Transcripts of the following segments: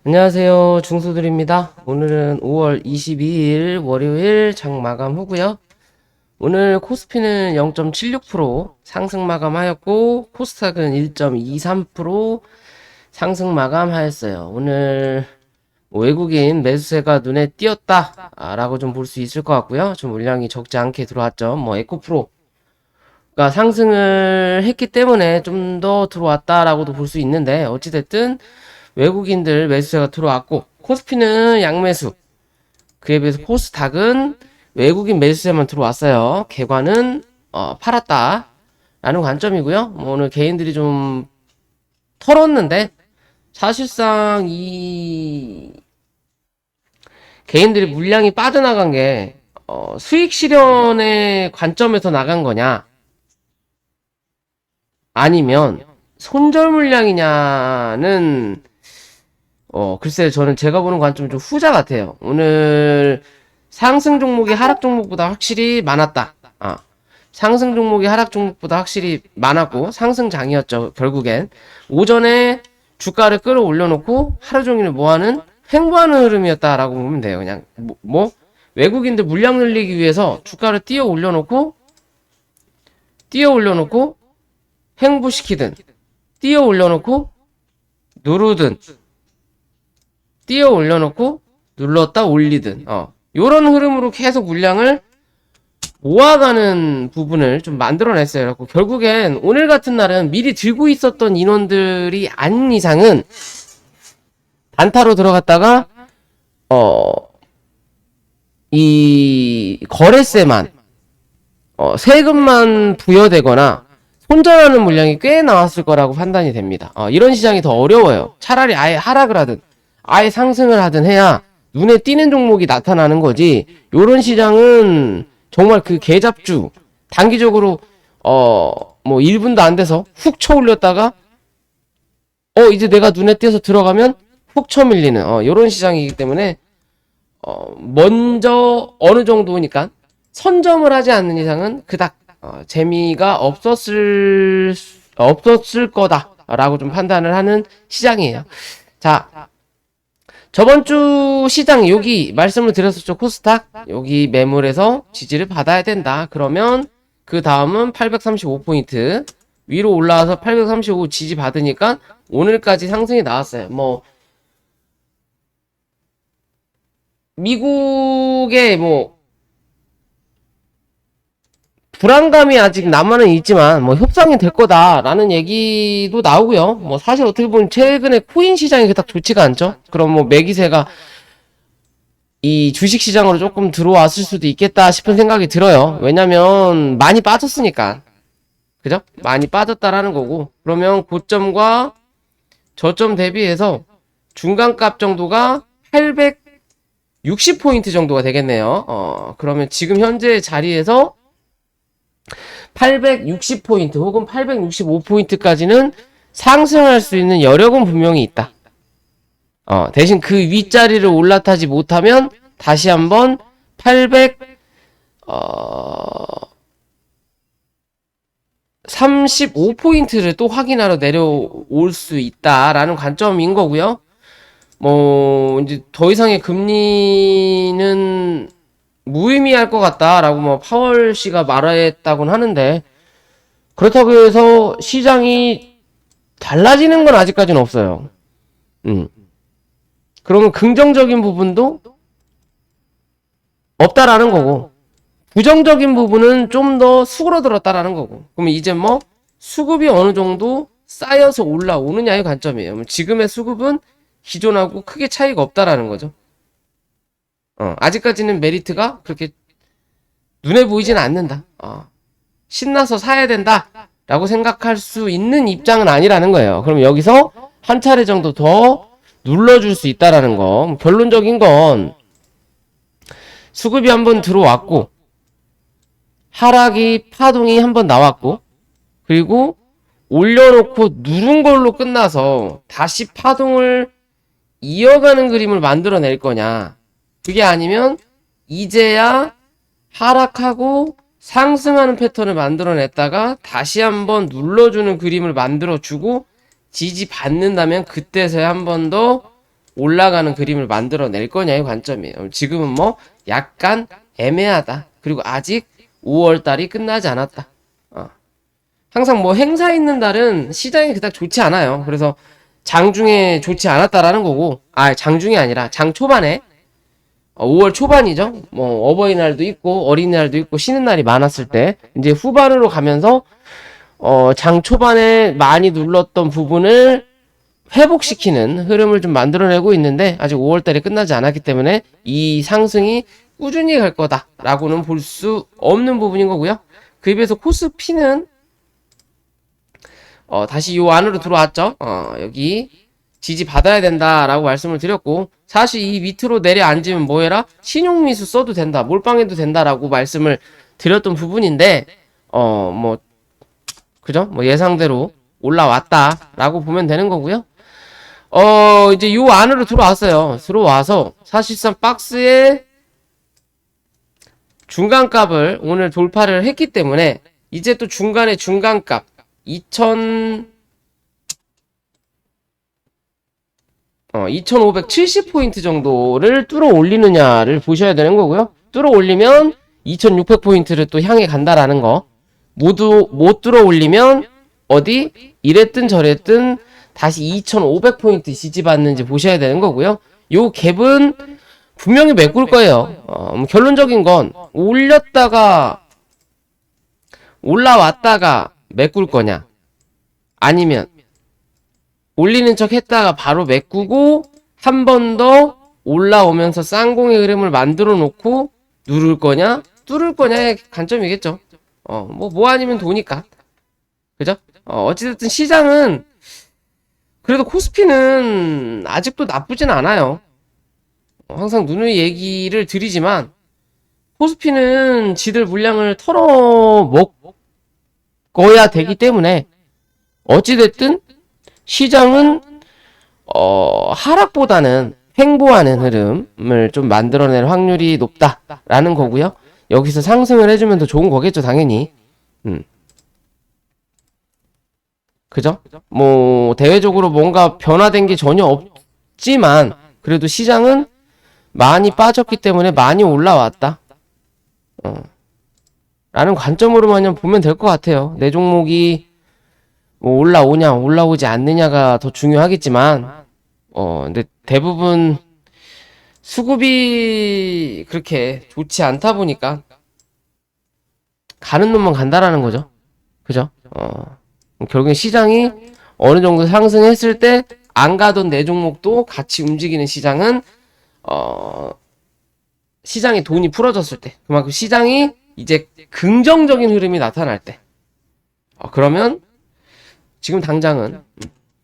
안녕하세요. 중수들입니다. 오늘은 5월 22일 월요일 장 마감 후고요. 오늘 코스피는 0.76% 상승 마감하였고 코스닥은 1.23% 상승 마감하였어요. 오늘 외국인 매수세가 눈에 띄었다 라고 좀 볼 수 있을 것 같고요. 좀 물량이 적지 않게 들어왔죠. 에코프로가 상승을 했기 때문에 좀 더 들어왔다라고도 볼 수 있는데, 어찌됐든 외국인들 매수세가 들어왔고 코스피는 양매수, 그에 비해서 코스닥은 외국인 매수세만 들어왔어요. 개관은 팔았다 라는 관점이고요. 오늘 개인들이 좀 털었는데, 사실상 이 개인들이 물량이 빠져나간 게 수익 실현의 관점에서 나간 거냐, 아니면 손절 물량이냐는 글쎄요, 저는 제가 보는 관점은 좀 후자 같아요. 오늘 상승 종목이 하락 종목보다 확실히 많았다. 상승 종목이 하락 종목보다 확실히 많았고, 상승장이었죠, 결국엔. 오전에 주가를 끌어올려놓고 하루 종일 뭐하는? 횡보하는 흐름이었다라고 보면 돼요. 그냥, 외국인들 물량 늘리기 위해서 주가를 띄어 올려놓고, 횡보시키든, 띄어 올려놓고, 누르든, 띄어 올려놓고 눌렀다 올리든 요런 흐름으로 계속 물량을 모아가는 부분을 좀 만들어냈어요. 그래서 결국엔 오늘 같은 날은 미리 들고 있었던 인원들이 아닌 이상은 단타로 들어갔다가 이 거래세만 세금만 부여되거나 손절하는 물량이 꽤 나왔을 거라고 판단이 됩니다. 이런 시장이 더 어려워요. 차라리 아예 하락을 하든 아예 상승을 하든 해야 눈에 띄는 종목이 나타나는 거지. 요런 시장은 정말 그 개잡주, 단기적으로 1분도 안 돼서 훅 쳐올렸다가 이제 내가 눈에 띄어서 들어가면 훅 쳐밀리는 요런 시장이기 때문에 먼저 어느 정도니까 선점을 하지 않는 이상은 그닥 재미가 없었을 거다라고 좀 판단을 하는 시장이에요. 자, 저번 주 시장 여기 말씀을 드렸었죠. 코스닥 여기 매물에서 지지를 받아야 된다. 그러면 그 다음은 835포인트 위로 올라와서 835 지지 받으니까 오늘까지 상승이 나왔어요. 미국의 불안감이 아직 남아는 있지만 협상이 될 거다라는 얘기도 나오고요. 사실 어떻게 보면 최근에 코인 시장이 그닥 좋지가 않죠. 그럼 매기세가 이 주식 시장으로 조금 들어왔을 수도 있겠다 싶은 생각이 들어요. 왜냐면 많이 빠졌으니까. 그죠? 많이 빠졌다라는 거고, 그러면 고점과 저점 대비해서 중간값 정도가 860포인트 정도가 되겠네요. 그러면 지금 현재 자리에서 860포인트 혹은 865포인트까지는 상승할 수 있는 여력은 분명히 있다. 대신 그 윗자리를 올라타지 못하면 다시 한번 835포인트를 또 확인하러 내려올 수 있다라는 관점인 거고요. 이제 더 이상의 금리는 무의미할 것 같다라고 파월 씨가 말했다곤 하는데, 그렇다고 해서 시장이 달라지는 건 아직까지는 없어요. 그러면 긍정적인 부분도 없다라는 거고, 부정적인 부분은 좀 더 수그러들었다라는 거고, 그러면 이제 수급이 어느 정도 쌓여서 올라오느냐의 관점이에요. 지금의 수급은 기존하고 크게 차이가 없다라는 거죠. 아직까지는 메리트가 그렇게 눈에 보이진 않는다. 신나서 사야 된다 라고 생각할 수 있는 입장은 아니라는 거예요. 그럼 여기서 한 차례 정도 더 눌러줄 수 있다라는 거. 결론적인 건 수급이 한번 들어왔고, 하락이 파동이 한번 나왔고, 그리고 올려놓고 누른 걸로 끝나서 다시 파동을 이어가는 그림을 만들어낼 거냐, 그게 아니면 이제야 하락하고 상승하는 패턴을 만들어냈다가 다시 한번 눌러주는 그림을 만들어주고 지지 받는다면 그때서야 한 번 더 올라가는 그림을 만들어낼 거냐의 관점이에요. 지금은 뭐 약간 애매하다. 그리고 아직 5월달이 끝나지 않았다. 항상 뭐 행사 있는 달은 시장이 그닥 좋지 않아요. 그래서 장중에 좋지 않았다라는 거고, 장중이 아니라 장 초반에 5월 초반이죠. 뭐 어버이날도 있고 어린이날도 있고 쉬는 날이 많았을 때 이제 후반으로 가면서 장 초반에 많이 눌렀던 부분을 회복시키는 흐름을 좀 만들어내고 있는데 아직 5월달이 끝나지 않았기 때문에 이 상승이 꾸준히 갈 거다라고는 볼 수 없는 부분인 거고요. 그에 비해서 코스피는 다시 요 안으로 들어왔죠. 여기 지지 받아야 된다라고 말씀을 드렸고, 사실 이 밑으로 내려앉으면 뭐해라? 신용미수 써도 된다, 몰빵해도 된다라고 말씀을 드렸던 부분인데, 뭐 그죠? 뭐 예상대로 올라왔다라고 보면 되는 거고요. 이제 요 안으로 들어왔어요. 들어와서 사실상 박스의 중간값을 오늘 돌파를 했기 때문에 이제 또 중간에 중간값 2570포인트 정도를 뚫어 올리느냐를 보셔야 되는 거고요. 뚫어 올리면 2600포인트를 또 향해 간다라는 거. 모두 못 뚫어 올리면 어디 이랬든 저랬든 다시 2500포인트 지지받는지 보셔야 되는 거고요. 요 갭은 분명히 메꿀 거예요. 결론적인 건 올렸다가 올라왔다가 메꿀 거냐, 아니면 올리는 척 했다가 바로 메꾸고 한 번 더 올라오면서 쌍공의 흐름을 만들어 놓고 누를 거냐 뚫을 거냐의 관점이겠죠. 뭐 아니면 도니까. 그죠? 어찌됐든 시장은 그래도 코스피는 아직도 나쁘진 않아요. 항상 누누이 얘기를 드리지만 코스피는 지들 물량을 털어먹어야 되기 때문에 어찌됐든 시장은 하락보다는 횡보하는 흐름을 좀 만들어낼 확률이 높다라는 거고요. 여기서 상승을 해주면 더 좋은 거겠죠, 당연히. 그죠? 뭐 대외적으로 뭔가 변화된 게 전혀 없지만 그래도 시장은 많이 빠졌기 때문에 많이 올라왔다. 라는 관점으로만 보면 될 것 같아요. 내 종목이 뭐 올라오냐 올라오지 않느냐가 더 중요하겠지만 근데 대부분 수급이 그렇게 좋지 않다 보니까 가는 놈만 간다라는 거죠. 그죠? 결국엔 시장이 어느 정도 상승했을 때 안 가던 내 종목도 같이 움직이는 시장은 시장에 돈이 풀어졌을 때, 그만큼 시장이 이제 긍정적인 흐름이 나타날 때, 그러면 지금 당장은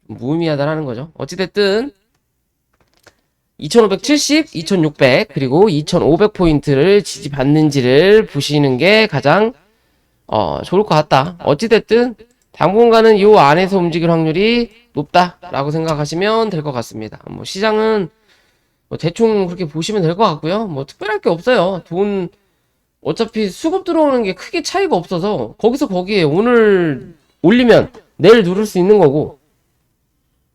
무의미하다라는 거죠. 어찌됐든 2570, 2600 그리고 2500포인트를 지지받는지를 보시는 게 가장 좋을 것 같다. 어찌됐든 당분간은 이 안에서 움직일 확률이 높다라고 생각하시면 될 것 같습니다. 뭐 시장은 뭐 대충 그렇게 보시면 될 것 같고요. 뭐 특별할 게 없어요. 돈 어차피 수급 들어오는 게 크게 차이가 없어서 거기서 거기에 오늘 올리면 내일 누를 수 있는 거고,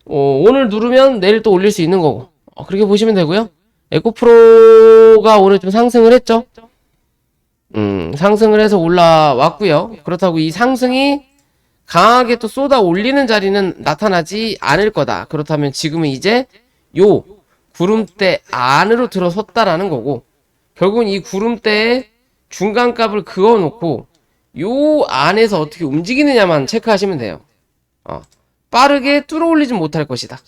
오늘 누르면 내일 또 올릴 수 있는 거고, 그렇게 보시면 되고요. 에코프로가 오늘 좀 상승을 했죠. 상승을 해서 올라왔고요. 그렇다고 이 상승이 강하게 또 쏟아 올리는 자리는 나타나지 않을 거다. 그렇다면 지금은 이제 요 구름대 안으로 들어섰다라는 거고, 결국은 이 구름대에 중간값을 그어놓고 요 안에서 어떻게 움직이느냐만 체크하시면 돼요. 빠르게 뚫어 올리진 못할 것이다.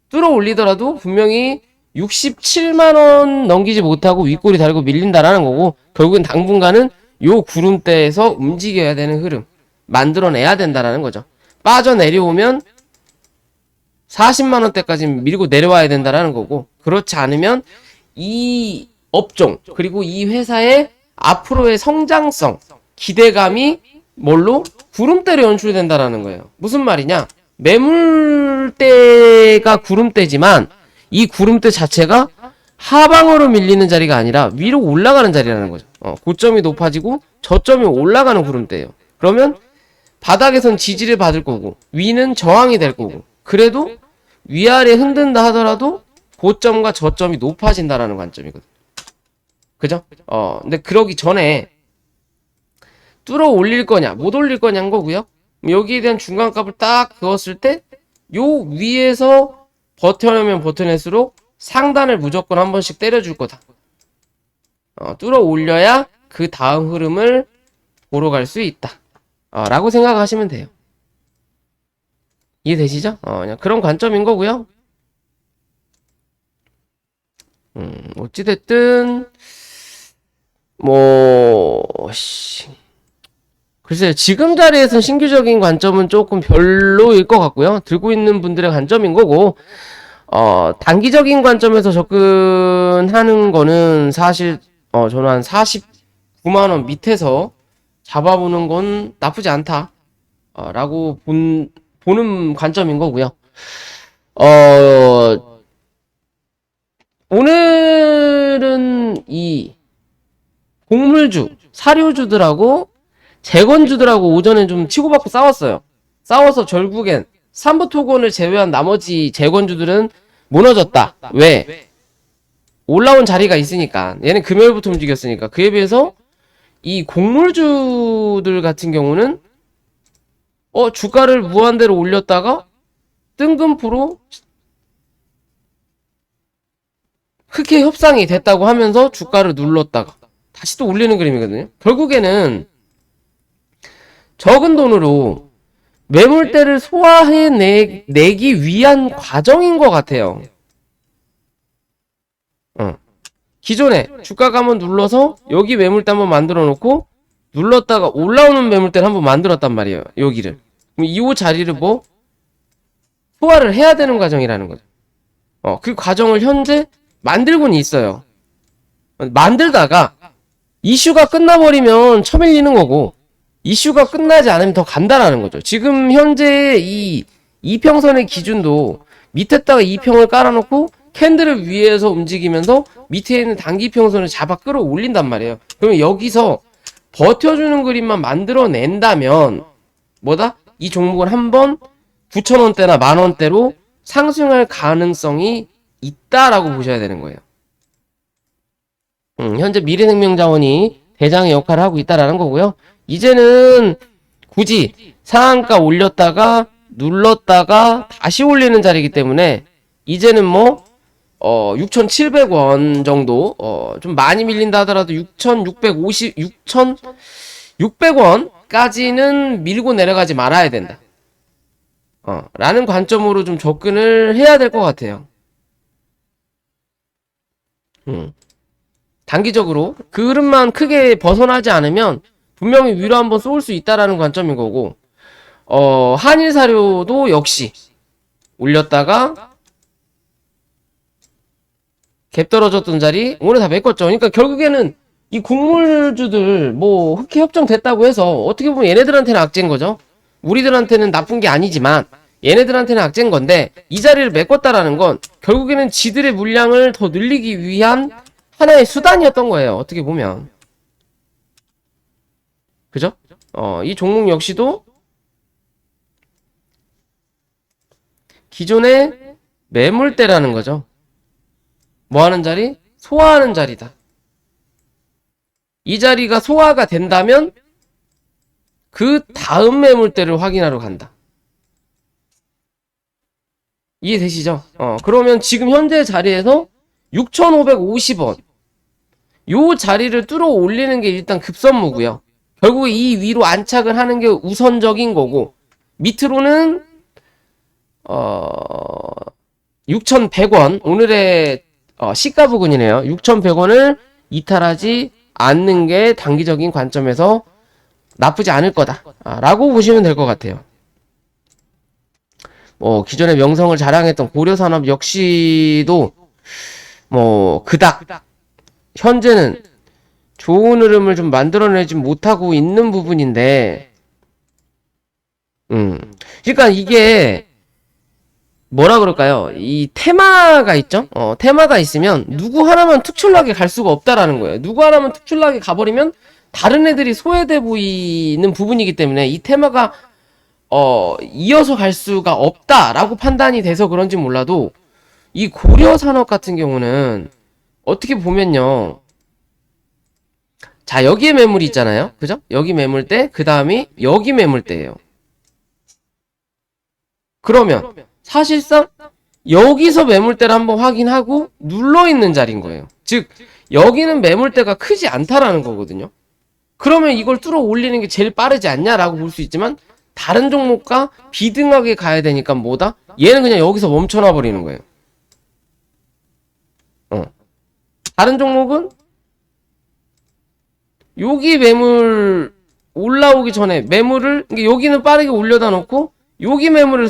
뚫어 올리더라도 분명히 67만원 넘기지 못하고 윗골이 달고 밀린다라는 거고, 결국엔 당분간은 요 구름대에서 움직여야 되는 흐름 만들어내야 된다라는 거죠. 빠져 내려오면 40만원대까지 밀고 내려와야 된다라는 거고, 그렇지 않으면 이 업종 그리고 이 회사의 앞으로의 성장성, 기대감이 뭘로? 구름대로 연출된다라는 거예요. 무슨 말이냐? 매물대가 구름대지만 이 구름대 자체가 하방으로 밀리는 자리가 아니라 위로 올라가는 자리라는 거죠. 고점이 높아지고 저점이 올라가는 구름대예요. 그러면 바닥에선 지지를 받을 거고 위는 저항이 될 거고, 그래도 위아래 흔든다 하더라도 고점과 저점이 높아진다라는 관점이거든. 그죠? 근데 그러기 전에 뚫어 올릴 거냐, 못 올릴 거냐인 거고요. 여기에 대한 중간값을 딱 그었을 때, 요 위에서 버텨내면 버텨낼수록 상단을 무조건 한 번씩 때려줄 거다. 뚫어 올려야 그 다음 흐름을 보러 갈 수 있다. 라고 생각하시면 돼요. 이해되시죠? 그냥 그런 관점인 거고요. 어찌됐든, 글쎄요, 지금 자리에서 신규적인 관점은 조금 별로일 것 같고요. 들고 있는 분들의 관점인 거고, 단기적인 관점에서 접근하는 거는 사실, 저는 한 49만원 밑에서 잡아보는 건 나쁘지 않다. 라고 보는 관점인 거고요. 오늘은 이 곡물주, 사료주들하고 재건주들하고 오전에 좀 치고받고 싸웠어요. 싸워서 결국엔 삼부토건을 제외한 나머지 재건주들은 무너졌다. 왜? 올라온 자리가 있으니까. 얘는 금요일부터 움직였으니까. 그에 비해서 이 곡물주들 같은 경우는 주가를 무한대로 올렸다가 뜬금포로 흑해 협상이 됐다고 하면서 주가를 눌렀다가 다시 또 올리는 그림이거든요. 결국에는 적은 돈으로 매물대를 소화해내기 위한 과정인 것 같아요. 기존에 주가가 한번 눌러서 여기 매물대 한번 만들어 놓고 눌렀다가 올라오는 매물대를 한번 만들었단 말이에요. 여기를. 그럼 이 자리를 소화를 해야 되는 과정이라는 거죠. 그 과정을 현재 만들고는 있어요. 만들다가 이슈가 끝나버리면 쳐밀리는 거고, 이슈가 끝나지 않으면 더 간다라는 거죠. 지금 현재 이 이평선의 기준도 밑에다가 이평을 깔아놓고 캔들을 위에서 움직이면서 밑에 있는 단기평선을 잡아 끌어올린단 말이에요. 그러면 여기서 버텨주는 그림만 만들어낸다면 이 종목을 한번 9,000원대나 만원대로 상승할 가능성이 있다라고 보셔야 되는 거예요. 현재 미래생명자원이 대장의 역할을 하고 있다라는 거고요. 이제는 굳이 상한가 올렸다가 눌렀다가 다시 올리는 자리이기 때문에 이제는 6,700원 정도 좀 많이 밀린다 하더라도 6,600원까지는 밀고 내려가지 말아야 된다. 라는 관점으로 좀 접근을 해야 될 것 같아요. 단기적으로 그 흐름만 크게 벗어나지 않으면 분명히 위로 한번 쏠 수 있다라는 관점인 거고, 한일사료도 역시 올렸다가 갭 떨어졌던 자리 오늘 다 메꿨죠. 그러니까 결국에는 이 곡물주들 흑해 협정 됐다고 해서 어떻게 보면 얘네들한테는 악재인 거죠. 우리들한테는 나쁜 게 아니지만 얘네들한테는 악재인 건데, 이 자리를 메꿨다라는 건 결국에는 지들의 물량을 더 늘리기 위한 하나의 수단이었던 거예요. 어떻게 보면. 그죠? 이 종목 역시도 기존의 매물대라는 거죠. 뭐 하는 자리? 소화하는 자리다. 이 자리가 소화가 된다면 그 다음 매물대를 확인하러 간다. 이해되시죠? 그러면 지금 현재 자리에서 6,550원 요 자리를 뚫어 올리는 게 일단 급선무고요. 결국 이 위로 안착을 하는 게 우선적인 거고, 밑으로는 6,100원 오늘의 시가 부근이네요. 6,100원을 이탈하지 않는 게 단기적인 관점에서 나쁘지 않을 거다 라고 보시면 될 것 같아요. 기존에 명성을 자랑했던 고려산업 역시도 그닥 현재는 좋은 흐름을 좀 만들어내지 못하고 있는 부분인데, 그러니까 이게 뭐라 그럴까요? 이 테마가 있죠? 테마가 있으면 누구 하나만 특출나게 갈 수가 없다라는 거예요. 누구 하나만 특출나게 가버리면 다른 애들이 소외돼 보이는 부분이기 때문에 이 테마가 이어서 갈 수가 없다라고 판단이 돼서 그런지 몰라도 이 고려산업 같은 경우는 어떻게 보면요. 자, 여기에 매물이 있잖아요. 그죠? 여기 매물대, 그 다음이 여기 매물대예요. 그러면 사실상 여기서 매물대를 한번 확인하고 눌러있는 자리인 거예요. 즉, 여기는 매물대가 크지 않다라는 거거든요. 그러면 이걸 뚫어 올리는 게 제일 빠르지 않냐라고 볼 수 있지만 다른 종목과 비등하게 가야 되니까 뭐다? 얘는 그냥 여기서 멈춰놔 버리는 거예요. 다른 종목은 여기 매물 올라오기 전에 매물을 여기는 빠르게 올려다 놓고 여기 매물을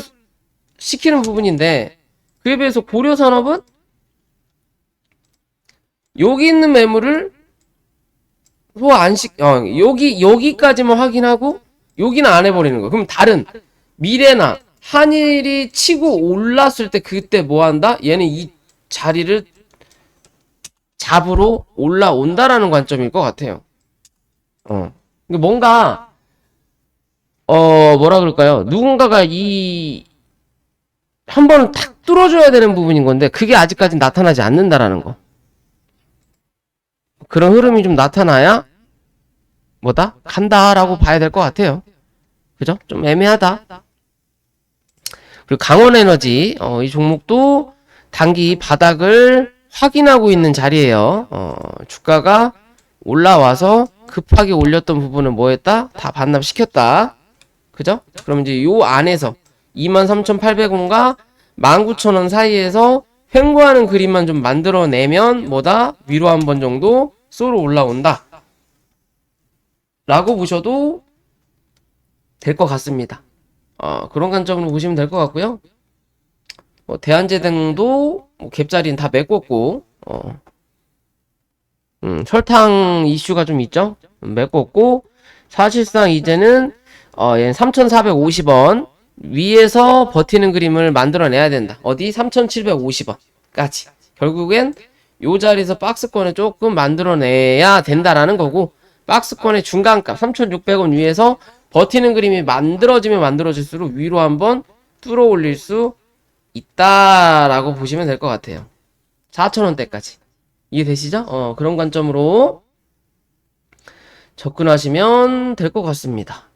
시키는 부분인데 그에 비해서 고려산업은 여기 있는 매물을 여기까지만 확인하고 여기는 안 해버리는 거예요. 그럼 다른 미래나 한일이 치고 올랐을 때 그때 뭐 한다? 얘는 이 자리를 잡으러 올라온다라는 관점일 것 같아요. 뭔가 뭐라 그럴까요? 누군가가 한 번은 탁 뚫어줘야 되는 부분인 건데 그게 아직까지 나타나지 않는다라는 거. 그런 흐름이 좀 나타나야 뭐다? 간다라고 봐야 될 것 같아요. 그죠? 좀 애매하다. 그리고 강원에너지 이 종목도 단기 바닥을 확인하고 있는 자리예요. 주가가 올라와서 급하게 올렸던 부분은 뭐 했다? 다 반납시켰다. 그죠? 그럼 이제 요 안에서 23,800원과 19,000원 사이에서 횡보하는 그림만 좀 만들어내면 뭐다? 위로 한 번 정도 쏘러 올라온다. 라고 보셔도 될 것 같습니다. 그런 관점으로 보시면 될 것 같고요. 대한제등도 갭자리는 다 메꿨고, 설탕 이슈가 좀 있죠? 메꿨고, 사실상 이제는, 얘는 3,450원 위에서 버티는 그림을 만들어내야 된다. 어디? 3,750원까지. 결국엔 요 자리에서 박스권을 조금 만들어내야 된다라는 거고, 박스권의 중간값 3,600원 위에서 버티는 그림이 만들어지면 만들어질수록 위로 한번 뚫어 올릴 수 있다라고 보시면 될 것 같아요. 4,000원대까지. 이해되시죠? 그런 관점으로 접근하시면 될 것 같습니다.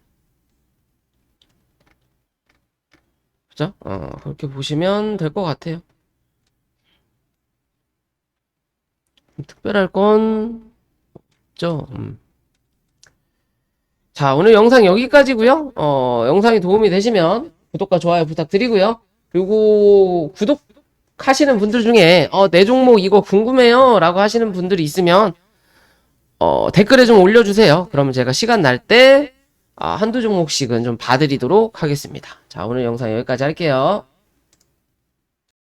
그죠? 그렇게 보시면 될 것 같아요. 특별할 건 없죠. 자, 오늘 영상 여기까지고요. 영상이 도움이 되시면 구독과 좋아요 부탁드리고요. 그리고 구독하시는 분들 중에 내 종목 이거 궁금해요 라고 하시는 분들이 있으면 댓글에 좀 올려주세요. 그러면 제가 시간 날 때 한두 종목씩은 좀 봐드리도록 하겠습니다. 자, 오늘 영상 여기까지 할게요.